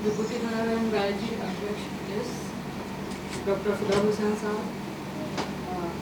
Deputy Honorary Raji Adesh, Dr. Fida Hussain Sahab,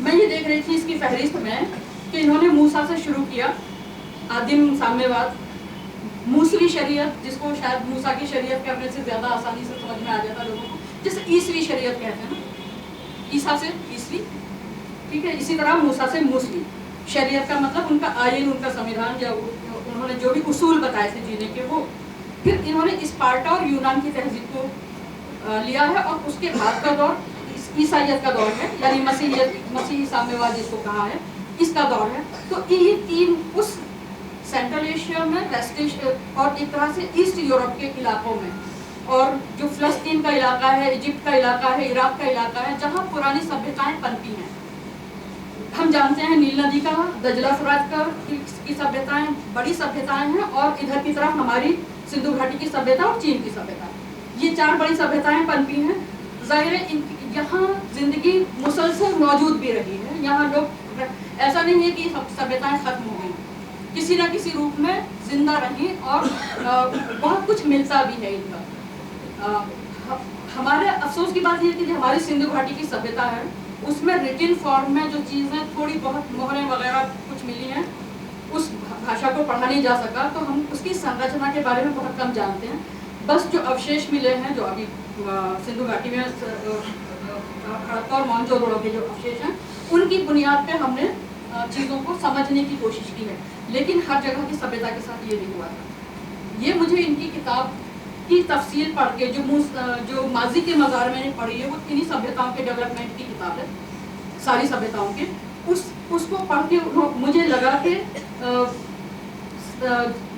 میں یہ دیکھ رہی تھی اس کی فہرست میں کہ انہوں نے موسیٰ سے شروع کیا، آدم سامیواد، موسوی شریعت جس کو شاید موسیٰ کی شریعت کہنے سے زیادہ آسانی سے سمجھ میں آ جاتا لوگوں کو، جیسے عیسوی شریعت کہتے ہیں نا، عیسیٰ سے عیسوی، ٹھیک ہے، اسی طرح موسیٰ سے موسوی شریعت کا مطلب ان کا آئین، ان کا سمویدھان، یا انہوں نے جو بھی اصول بتائے تھے جینے کے وہ. پھر انہوں نے اسپارٹا اور یونان کی تہذیب کو لیا ہے، اور اس کے بعد کا دور عیسائیت کا دور ہے، یعنی مسیحی سامیواد جس کو کہا ہے، اس کا دور ہے. تو یہ تین اس سینٹرل ایشیا میں، ویسٹ ایشیا اور ایک طرح سے ایسٹ یورپ کے علاقوں میں، اور جو فلسطین کا علاقہ ہے، ایجپٹ کا علاقہ ہے، عراق کا علاقہ ہے، جہاں پرانی سبھیتائیں پنپی ہیں. ہم جانتے ہیں نیل ندی کا، دجلہ فرات کا کی سبھیتائیں بڑی سبھیتائیں ہیں، اور ادھر کی طرف ہماری سندھو گھاٹی کی سبھیتا اور چین کی سبھیتا، یہ چار بڑی سبھیتائیں پنپی ہیں. ظاہر ہے یہاں زندگی مسلسل موجود بھی رہی ہے، یہاں لوگ، ایسا نہیں ہے کہ سبھیتائیں ختم ہو گئی، کسی نہ کسی روپ میں زندہ رہیں، اور بہت کچھ ملتا بھی ہے ان کا. ہمارے افسوس کی بات یہ ہے کہ ہماری سندھو گھاٹی کی سبھیتا ہے، اس میں ریٹن فارم میں جو چیزیں تھوڑی بہت مہریں وغیرہ کچھ ملی ہیں، اس بھاشا کو پڑھا نہیں جا سکا، تو ہم اس کی سنرچنا کے بارے میں بہت کم جانتے ہیں. بس جو اوشیش ملے ہیں، جو ابھی سندھو گھاٹی میں ہڑپا اور موہنجو دڑو کے جو اوشیش ہیں، ان کی بنیاد پہ ہم نے چیزوں کو سمجھنے کی کوشش کی ہے. لیکن ہر جگہ کی سبھیتا کے ساتھ یہ نہیں ہوا تھا. یہ مجھے ان کی کتاب کی تفصیل پڑھ کے، جو ماضی کے مزار میں نے پڑھی ہے، وہ انہی سبھیتاؤں کے ڈیولپمنٹ کی کتاب ہے، ساری سبھیتاؤں کے. اس کو پڑھ کے مجھے لگا کہ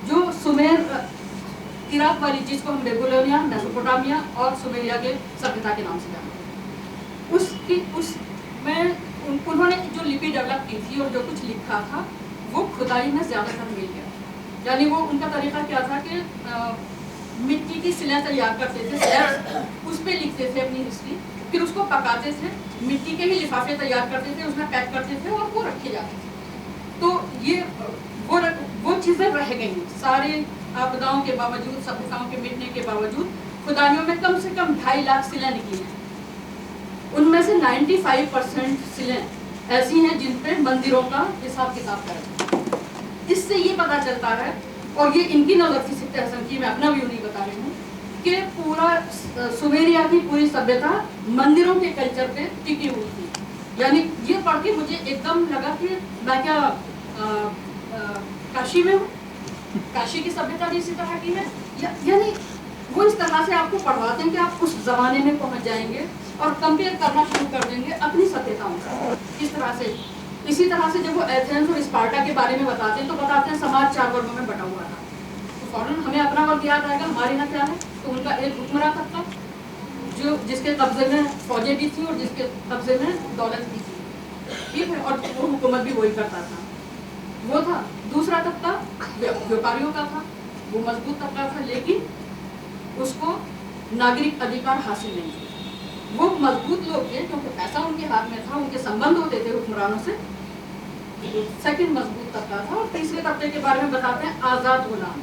جو سمیر، عراق والی جس کو ہم بیبولونیا، میسوپوٹامیا اور سمیریا کے سبھیتا کے نام سے جانتے ہیں، اس میں انہوں نے جو لپی ڈیولپ کی تھی اور جو کچھ لکھا تھا، وہ کھدائی میں زیادہ تر مل گیا. یعنی وہ ان کا طریقہ کیا تھا کہ مٹی کی سلیں تیار کرتے تھے، اس پہ لکھتے تھے اپنی ہسٹری، پھر اس کو پکاتے تھے، مٹی کے ہی لفافے تیار کرتے تھے، اس میں پیک کرتے تھے اور وہ رکھے جاتے تھے. تو یہ وہ چیزیں رہ گئیں، سارے آپداؤں کے باوجود، سبھیتاؤں کے مٹنے کے باوجود. کھدائیوں میں کم سے کم 2.5 لاکھ سلیں نکلی ہیں، ان میں سے 95% سلیں ایسی ہیں جن پہ مندروں کا حساب کتاب کریں. اس سے یہ پتا چلتا ہے، اور یہ ان کی نظر تھی سبت حسن کی، میں اپنا ویو نہیں بتا رہی ہوں، کہ پورا سمیریا کی پوری سبھیتا مندروں کے کلچر پہ ٹکی ہوئی تھی. یعنی یہ پڑھ کے مجھے ایک دم لگا کہ میں کیا کاشی میں ہوں، کاشی کی سبھیتا بھی اسی طرح کی ہے. یعنی وہ اس طرح سے آپ کو پڑھواتے ہیں کہ آپ اس زمانے میں پہنچ جائیں گے اور کمپیئر کرنا شروع کر دیں گے اپنی سبھیتاؤں سے. اس طرح سے، اسی طرح سے جب وہ ایتھنز اور اسپارٹا کے بارے میں بتاتے ہیں تو بتاتے ہیں سماج 4 ورگوں میں بٹا ہوا تھا. تو فوراً ہمیں اپنا ورگ یاد آئے گا، ہمارے یہاں کیا ہے. تو ان کا ایک حکمراں طبقہ جس کے قبضے میں فوجیں بھی تھیں اور جس کے قبضے میں دولت بھی تھی، ٹھیک ہے، اور وہ حکومت بھی وہی کرتا تھا، وہ تھا. دوسرا طبقہ ویوپاریوں کا تھا، وہ مضبوط طبقہ تھا، لیکن اس کو ناگرک ادھیکار حاصل نہیں تھے. وہ مضبوط لوگ تھے کیونکہ پیسہ ان کے ہاتھ میں تھا، ان کے سمبند ہوتے تھے حکمرانوں سے. سیکنڈ مضبوط طبقہ تھا. اور تیسرے طبقے کے بارے میں بتاتے ہیں آزاد غلام.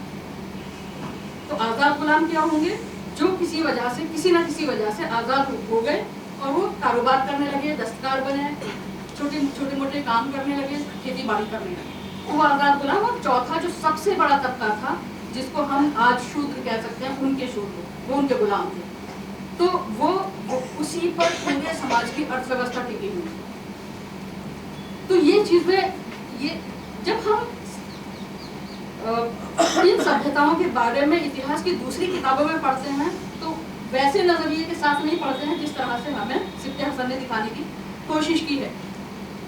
تو آزاد غلام کیا ہوں گے؟ جو کسی وجہ سے، کسی نہ کسی وجہ سے آزاد ہو گئے اور وہ کاروبار کرنے لگے، دستکار بنے، چھوٹے موٹے کام کرنے لگے، کھیتی باڑی کرنے لگے، وہ آزاد غلام. اور چوتھا جو سب سے بڑا طبقہ تھا، جس کو ہم آج شودر کہہ سکتے ہیں، ان کے شودر، وہ ان کے غلام تھے. تو وہ اسی پر پورے سماج کی ارتھ ویوستھا ٹکی ہوئی. تو یہ چیزیں، یہ جب ہم ان سبھیتاؤں کے بارے میں اتہاس کی دوسری کتابوں میں پڑھتے ہیں تو ویسے نظریے کے ساتھ نہیں پڑھتے ہیں جس طرح سے ہمیں سبت حسن نے دکھانے کی کوشش کی ہے.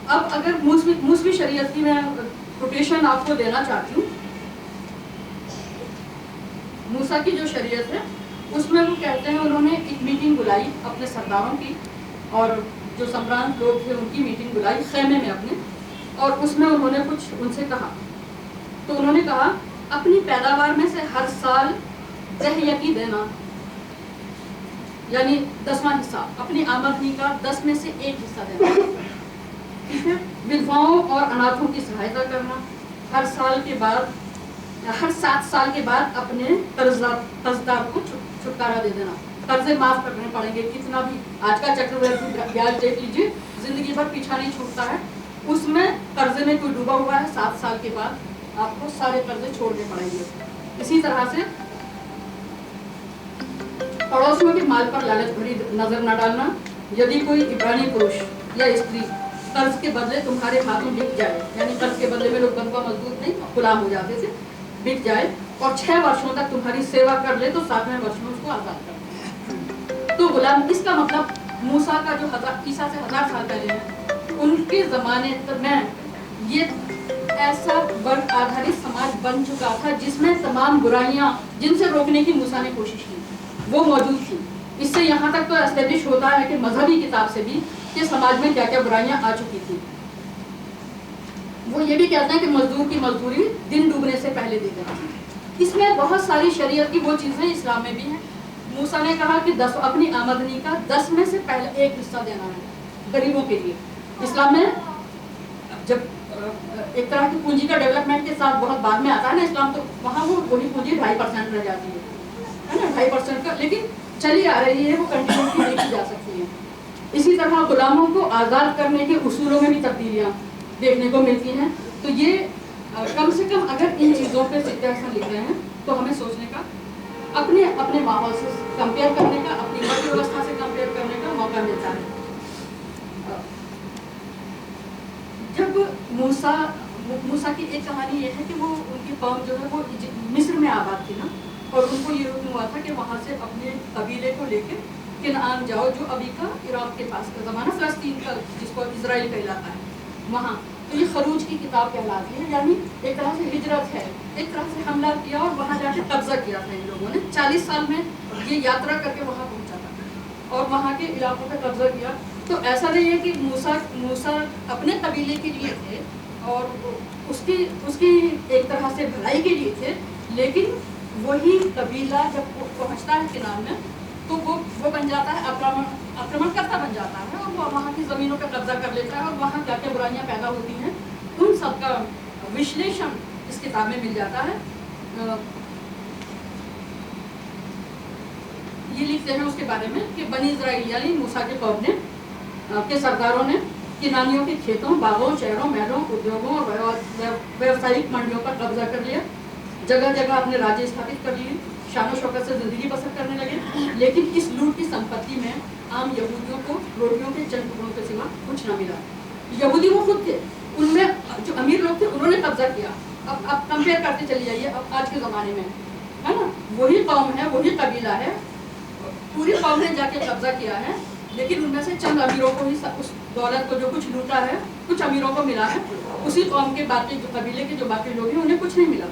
اب اگر موسوی شریعت کی میں کوٹیشن آپ کو دینا چاہتی ہوں، موسیٰ کی جو شریعت ہے اس میں وہ کہتے ہیں، انہوں نے ایک میٹنگ بلائی اپنے سرداروں کی اور جو سمران لوگ تھے ان کی میٹنگ بلائی خیمے میں اپنے، اور اس میں انہوں نے کچھ ان سے کہا. تو انہوں نے کہا اپنی پیداوار میں سے ہر سال دہیکی دینا، یعنی 10واں حصہ اپنی آمدنی کا 10 میں سے 1 حصہ دینا، ٹھیک ہے. ودواؤں اور اناتھوں کی سہایتا کرنا، ہر 7 سال کے بعد اپنے قرضدار کو چھٹکارا دے دینا. قرضے معاف کرنے پڑیں گے، کتنا بھی آج کا چکروردھی بیاج دیکھ لیجیے، زندگی بھر پیچھا نہیں چھوٹتا ہے، اس میں قرضے میں کوئی ڈوبا ہوا ہے 7 سال کے بعد آپ کو سارے قرضے چھوڑنے پڑیں گے۔ اسی طرح سے پڑوسیوں کے مال پر لالچ بھری نظر نہ ڈالنا، یدی کوئی عبرانی پروش یا استری قرض کے بدلے تمہارے ہاتھوں بک جائے، یعنی قرض کے بدلے میں لوگ بندوا مزدور نہیں غلام ہو جاتے تھے، بک جائے اور 6 ورشوں تک تمہاری سیوا کر لے تو 7ویں ورش میں اس کو آزاد کر دیں۔ تو غلام، اس کا مطلب موسیٰ کا جو عیسیٰ سے 1000 سال پہلے ہے، ان کے زمانے میں یہ ایسا برق آدھارت سماج بن چکا تھا جس میں تمام برائیاں جن سے روکنے کی موسیٰ نے کوشش کی وہ موجود تھی۔ اس سے یہاں تک تو اسٹیبلش ہوتا ہے کہ مذہبی کتاب سے بھی کہ سماج میں کیا کیا برائیاں آ چکی تھی۔ وہ یہ بھی کہتے ہیں کہ مزدور کی مزدوری دن ڈوبنے سے پہلے دی جاتی۔ اس میں بہت ساری شریعت کی وہ چیزیں اسلام میں بھی ہیں۔ موسیٰ نے کہا کہ اپنی آمدنی کا 10 میں سے پہلے 1 حصہ دینا ہے غریبوں کے لیے۔ اسلام میں جب ایک طرح کی پونجی کا ڈیولپمنٹ کے ساتھ بہت بعد میں آتا ہے نا اسلام، تو وہاں وہ وہی پونجی 2.5% رہ جاتی ہے نا، 2.5% کا، لیکن چلی آ رہی ہے، وہ کنٹینیوٹی دیکھی جا سکتی ہے۔ اسی طرح غلاموں کو آزاد کرنے کے اصولوں میں بھی تبدیلیاں دیکھنے کو ملتی ہیں۔ تو یہ کم سے کم اگر ان چیزوں پہ سید حسن لکھ رہے ہیں تو ہمیں سوچنے کا، اپنے ماحول سے کمپیئر کرنے کا، اپنی مرد ویوستھا سے کمپیئر کرنے کا موقع ملتا ہے۔ جب موسیٰ کی ایک کہانی یہ ہے کہ وہ ان کی قوم جو ہے وہ مصر میں آباد تھی نا، اور ان کو یہ حکم ہوا تھا کہ وہاں سے اپنے قبیلے کو لے کے کنعان جاؤ، جو ابھی کا عراق کے پاس کا زمانہ، فلسطین کا جس کو اسرائیل کا علاقہ ہے وہاں۔ تو یہ خروج کی کتاب کہلاتی ہے، یعنی ایک طرح سے ہجرت ہے، ایک طرح سے حملہ کیا اور وہاں جا کے قبضہ کیا تھا ان لوگوں نے۔ 40 سال میں یہ یاترا کر کے وہاں پہنچا تھا اور وہاں کے علاقوں پہ قبضہ کیا۔ تو ایسا نہیں ہے کہ موسیٰ اپنے قبیلے کے لیے تھے اور اس کی ایک طرح سے بھلائی کے لیے تھے، لیکن وہی قبیلہ جب پہنچتا ہے کنعان میں تو وہ بن جاتا ہے آکرمن کرتا بن جاتا ہے، اور وہ وہاں کی زمینوں پہ قبضہ کر لیتا ہے، اور وہاں کیا کیا برائیاں پیدا ہوتی ہیں ان سب کا وشلیشن اس کتاب میں مل جاتا ہے۔ یہ لکھتے ہیں اس کے بارے میں کہ بنی اسرائیل یعنی موسیٰ کے قوم نے کے سرداروں نے کنعانیوں کے کھیتوں، باغوں، شہروں، محلوں، ادیوگوں اور ویوسائک منڈیوں پر قبضہ کر لیا، جگہ جگہ اپنے راجے استھاپت کر لیے، شان و شوکت سے زندگی بسر کرنے لگے، لیکن اس لوٹ کی سمپتی میں عام یہودیوں کو روٹیوں کے چند ٹکڑوں کے سوا کچھ نہ ملا۔ یہودی وہ خود تھے، ان میں جو امیر لوگ تھے انہوں نے قبضہ کیا۔ اب آپ کمپیئر کرتے چلی جائیے اب آج کے زمانے میں، ہے نا، وہی قوم ہے، وہی قبیلہ ہے، پوری قوم نے جا کے قبضہ کیا ہے، لیکن ان میں سے چند امیروں کو ہی اس دولت کو جو کچھ لوٹا ہے کچھ امیروں کو ملا ہے، اسی قوم کے باقی جو قبیلے کے جو باقی لوگ ہیں انہیں کچھ نہیں ملا،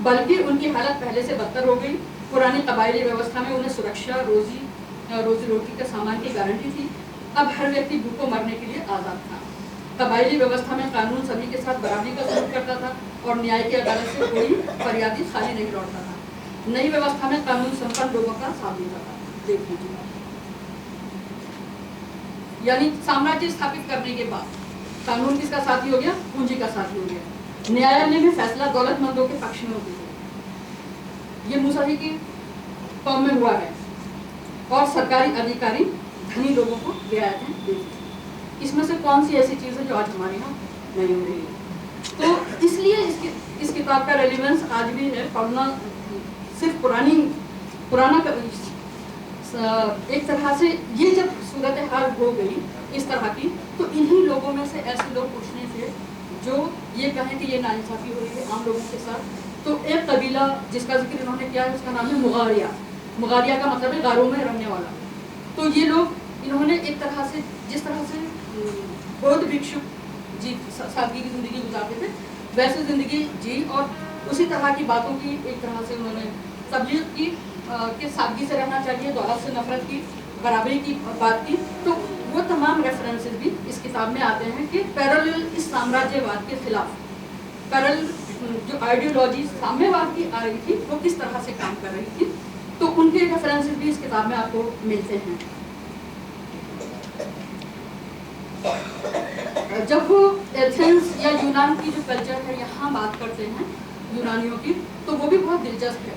بلکہ ان کی حالت پہلے سے بدتر ہو گئی۔ پرانی قبائلی ویوستھا میں انہیں سرکشا، روزی روٹی کے سامان کی گارنٹی تھی، اب ہر ویکتی بھوکوں مرنے کے لیے آزاد تھا۔ قبائلی ویوستھا میں قانون سبھی کے ساتھ برابری کا سلوک کرتا تھا اور نیائے کی عدالت سے کوئی فریادی خالی نہیں لوٹتا تھا۔ نئی ویوستھا میں قانون سمپن لوگوں کا ساتھ دیتا تھا۔ دیکھ لیجیے، یعنی سامراجیہ استھاپت کرنے کے بعد قانون کس کا ساتھی ہو گیا؟ پونجی کا ساتھی ہو گیا۔ نیایالے میں فیصلہ دولت مندوں کے پکش میں ہوتی ہے، یہ موسیٰ کی قوم میں ہوا ہے، اور سرکاری ادھیکاری دھنی لوگوں کو رعایتیں دیتے ہیں۔ اس میں سے کون سی ایسی چیز ہے جو آج ہمارے یہاں نہیں ہو رہی ہے؟ تو اس لیے اس کتاب کا ریلیونس آج بھی ہے۔ پڑھنا صرف پرانا ایک طرح سے یہ جب صورتحال ہو گئی اس طرح کی، تو انہی لوگوں میں سے ایسے لوگ اٹھنے تھے جو یہ کہیں کہ یہ ناانصافی ہو رہی ہے عام لوگوں کے ساتھ۔ تو ایک قبیلہ جس کا ذکر انہوں نے کیا ہے اس کا نام ہے مغاریہ۔ مغاریہ کا مطلب ہے غاروں میں رہنے والا۔ تو یہ لوگ انہوں نے ایک طرح سے جس طرح سے بودھ بھکشو جی سادگی کی زندگی گزارتے تھے ویسے زندگی جی، اور اسی طرح کی باتوں کی ایک طرح سے انہوں نے تبلیغ کی کہ سادگی سے رہنا چاہیے، دولت سے نفرت کی، برابری کی بات کی۔ تو وہ تمام ریفرنسز بھی اس کتاب میں آتے ہیں کہ پیرالل اس سامراجیہ واد کے خلاف پیرالل جو آئیڈیولوجی سامنے واد کی آ رہی تھی وہ کس طرح سے کام کر رہی تھی، تو ان کے ریفرنسز بھی اس کتاب میں آپ کو ملتے ہیں۔ جب وہ ایتھنز یا یونان کی جو کلچر ہے یہاں بات کرتے ہیں یونانیوں کی، تو وہ بھی بہت دلچسپ ہے۔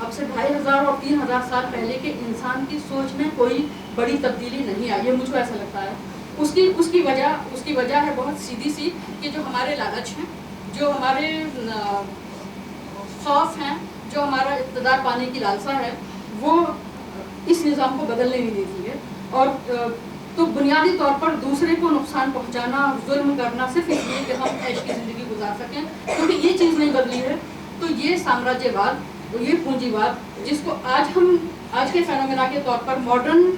اب سے 2500 اور 3000 سال پہلے کے انسان کی سوچ میں کوئی بڑی تبدیلی نہیں آئی ہے، مجھ کو ایسا لگتا ہے. اس کی وجہ ہے بہت سیدھی سی کہ جو ہمارے لالچ ہیں، جو ہمارے خوف ہیں، جو ہمارا اقتدار پانے کی لالسا ہے، وہ اس نظام کو بدلنے نہیں دیتی ہے. اور تو بنیادی طور پر دوسرے کو نقصان پہنچانا، ظلم کرنا صرف اس لیے کہ ہم عیش کی زندگی گزار سکیں، کیونکہ یہ چیز نہیں بدلی ہے. تو یہ سامراجیہ واد، یہ پونجی واد، جس کو آج کے فینومینا کے طور پر ماڈرن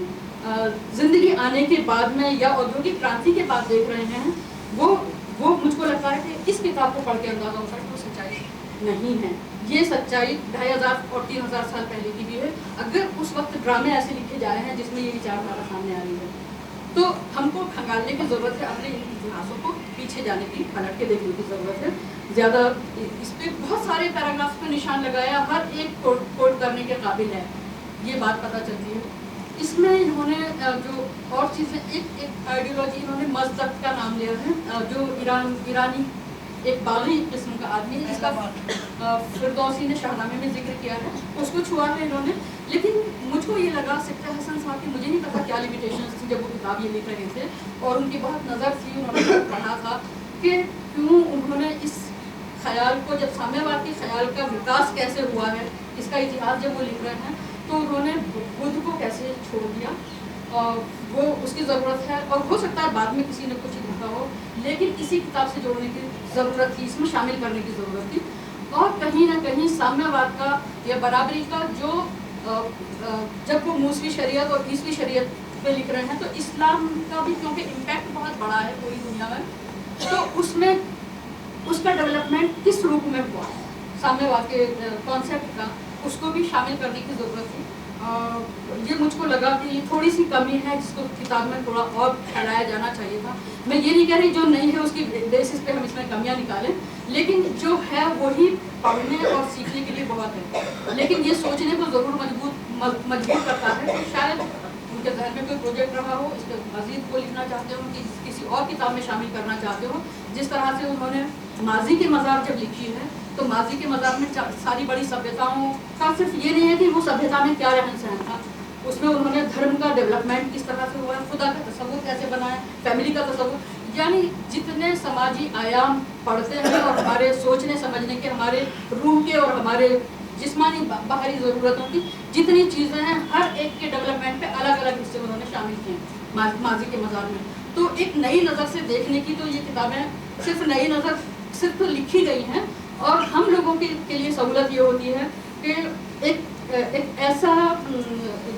زندگی آنے کے بعد میں یا ادیوگک کرانتی کے بعد دیکھ رہے ہیں، وہ مجھ کو لگتا ہے کہ اس کتاب کو پڑھ کے اندازہ ہوتا ہے کہ وہ سچائی نہیں ہے. یہ سچائی 2500 اور 3000 سال پہلے کی بھی ہے. اگر اس وقت ڈرامے ایسے لکھے جائے ہیں جس میں یہ وچار ہمارا سامنے آ رہی ہے، تو ہم کو کھنگالنے کی ضرورت ہے، اپنے اتہاسوں کو پیچھے جانے کی، پلٹ کے دیکھنے کی ضرورت ہے. زیادہ اس پہ بہت سارے پیراگراف پہ نشان لگایا، ہر ایک کوٹ کرنے کے قابل ہے، یہ بات پتہ چلتی ہے. اس میں انہوں نے جو اور چیزیں، ایک آئیڈیالوجی انہوں نے مزدق کا نام لیا ہے، جو ایرانی ایک باغی قسم کا آدمی ہے، جس کا فردوسی نے شاہنامے میں ذکر کیا ہے، اس کو چھوا ہے انہوں نے. لیکن مجھ کو یہ لگا سکتہ حسن صاحب کی، مجھے نہیں پتا کیا لیمیٹیشنز تھی جب وہ کتاب یہ لکھ رہے تھے، اور ان کی بہت نظر تھی، انہوں نے پڑھا تھا کہ کیوں انہوں نے اس خیال کو، جب سامیہواد کے خیال کا وکاس کیسے ہوا ہے، اس کا اتہاس جب وہ لکھ رہے ہیں، تو انہوں نے بدھ کو کیسے چھوڑ دیا. وہ اس کی ضرورت ہے، اور ہو سکتا ہے بعد میں کسی نے کچھ لکھا ہو، لیکن اسی کتاب سے جوڑنے کی ضرورت تھی، اس میں شامل کرنے کی ضرورت تھی. اور کہیں نہ کہیں سامیہواد کا یا برابری کا جو جب وہ موسوی شریعت اور عیسوی شریعت پہ لکھ رہے ہیں، تو اسلام کا بھی کیونکہ امپیکٹ بہت بڑا ہے پوری دنیا میں، تو اس میں اس کا ڈیولپمنٹ کس روپ میں ہوا ہے، سامیہواد کے کانسیپٹ کا، اس کو بھی شامل کرنے کی ضرورت تھی. یہ مجھ کو لگا کہ یہ تھوڑی سی کمی ہے جس کو کتاب میں تھوڑا اور پھیلایا جانا چاہیے تھا. میں یہ نہیں کہہ رہی جو نہیں ہے اس کی بیسس پہ ہم اس میں کمیاں نکالیں، لیکن جو ہے وہی پڑھنے اور سیکھنے کے لیے بہت ہے. لیکن یہ سوچنے کو ضرور مجبور کرتا ہے کہ شاید ان کے ذہن میں کوئی پروجیکٹ رہا ہو، اس کے مزید کو لکھنا چاہتے ہو، کہ کسی اور کتاب میں شامل کرنا چاہتے ہو. جس طرح سے انہوں نے ماضی کے مزار جب لکھی ہے، تو ماضی کے مزار میں ساری بڑی سبھیتاؤں کا صرف یہ نہیں ہے کہ وہ سبھیتا میں کیا رہن سہن تھا، اس میں انہوں نے دھرم کا ڈیولپمنٹ کس طرح سے ہوا ہے، خدا کا تصور کیسے بنا ہے، فیملی کا تصور، یعنی جتنے سماجی آیام پڑھتے ہیں اور ہمارے سوچنے سمجھنے کے، ہمارے روح کے اور ہمارے جسمانی باہری ضرورتوں کی جتنی چیزیں ہیں، ہر ایک کے ڈیولپمنٹ پہ الگ الگ حصے انہوں نے شامل کیے ماضی کے مزار میں. تو ایک نئی نظر سے دیکھنے کی تو یہ کتابیں صرف نئی نظر صرف لکھی گئی ہیں، اور ہم لوگوں کے لیے سہولت یہ ہوتی ہے کہ ایک ایسا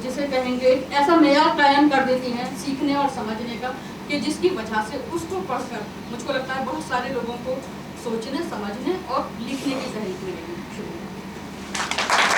جسے کہیں گے ایک ایسا معیار قائم کر دیتی ہیں سیکھنے اور سمجھنے کا، کہ جس کی وجہ سے اس کو پڑھ کر مجھ کو لگتا ہے بہت سارے لوگوں کو سوچنے، سمجھنے اور لکھنے کی تحریک ملے گی.